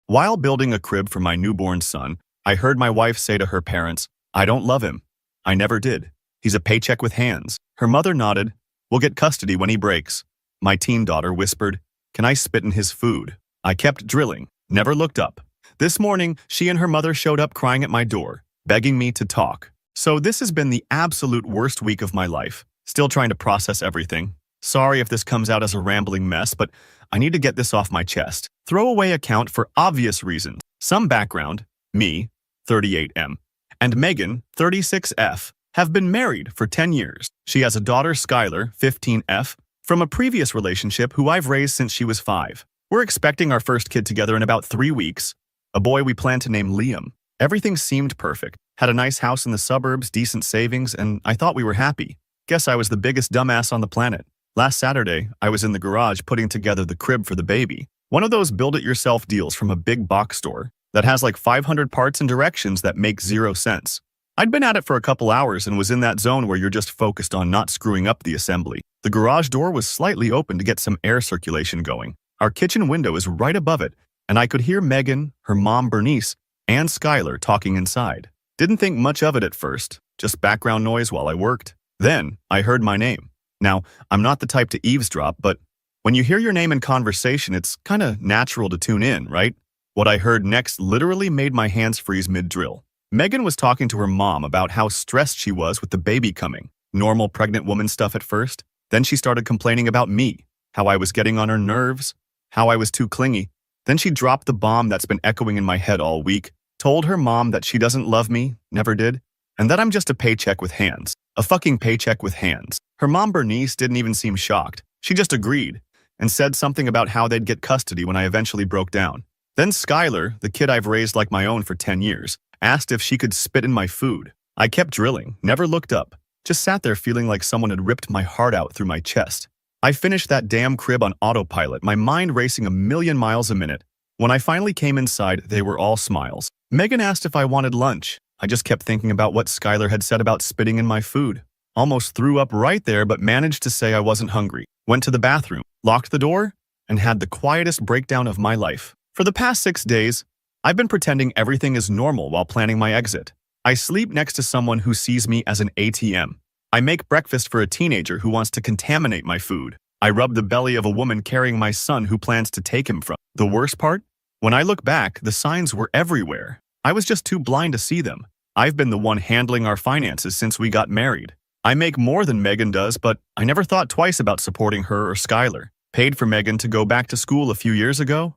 While building a crib for my newborn son, I heard my wife say to her parents, "I don't love him. I never did. He's a paycheck with hands." Her mother nodded, "We'll get custody when he breaks." My teen daughter whispered, "Can I spit in his food?" I kept drilling, never looked up. This morning, she and her mother showed up crying at my door, begging me to talk. So this has been the absolute worst week of my life. Still trying to process everything. Sorry if this comes out as a rambling mess, but I need to get this off my chest. Throwaway account for obvious reasons. Some background: me, 38M, and Megan, 36F, have been married for 10 years. She has a daughter, Skylar, 15F, from a previous relationship who I've raised since she was 5. We're expecting our first kid together in about 3 weeks, a boy we plan to name Liam. Everything seemed perfect. Had a nice house in the suburbs, decent savings, and I thought we were happy. Guess I was the biggest dumbass on the planet. Last Saturday, I was in the garage putting together the crib for the baby. One of those build-it-yourself deals from a big box store that has like 500 parts and directions that make zero sense. I'd been at it for a couple hours and was in that zone where you're just focused on not screwing up the assembly. The garage door was slightly open to get some air circulation going. Our kitchen window is right above it, and I could hear Megan, her mom Bernice, and Skylar talking inside. Didn't think much of it at first, just background noise while I worked. Then, I heard my name. Now, I'm not the type to eavesdrop, but when you hear your name in conversation, it's kinda natural to tune in, right? What I heard next literally made my hands freeze mid-drill. Megan was talking to her mom about how stressed she was with the baby coming. Normal pregnant woman stuff at first. Then she started complaining about me, how I was getting on her nerves, how I was too clingy. Then she dropped the bomb that's been echoing in my head all week, told her mom that she doesn't love me, never did, and that I'm just a paycheck with hands. A fucking paycheck with hands. Her mom Bernice didn't even seem shocked. She just agreed, and said something about how they'd get custody when I eventually broke down. Then Skylar, the kid I've raised like my own for 10 years, asked if she could spit in my food. I kept drilling, never looked up, just sat there feeling like someone had ripped my heart out through my chest. I finished that damn crib on autopilot, my mind racing a million miles a minute. When I finally came inside, they were all smiles. Megan asked if I wanted lunch. I just kept thinking about what Skylar had said about spitting in my food. Almost threw up right there, but managed to say I wasn't hungry. Went to the bathroom, locked the door, and had the quietest breakdown of my life. For the past 6 days, I've been pretending everything is normal while planning my exit. I sleep next to someone who sees me as an ATM. I make breakfast for a teenager who wants to contaminate my food. I rub the belly of a woman carrying my son who plans to take him from. The worst part? When I look back, the signs were everywhere. I was just too blind to see them. I've been the one handling our finances since we got married. I make more than Megan does, but I never thought twice about supporting her or Skylar. Paid for Megan to go back to school a few years ago,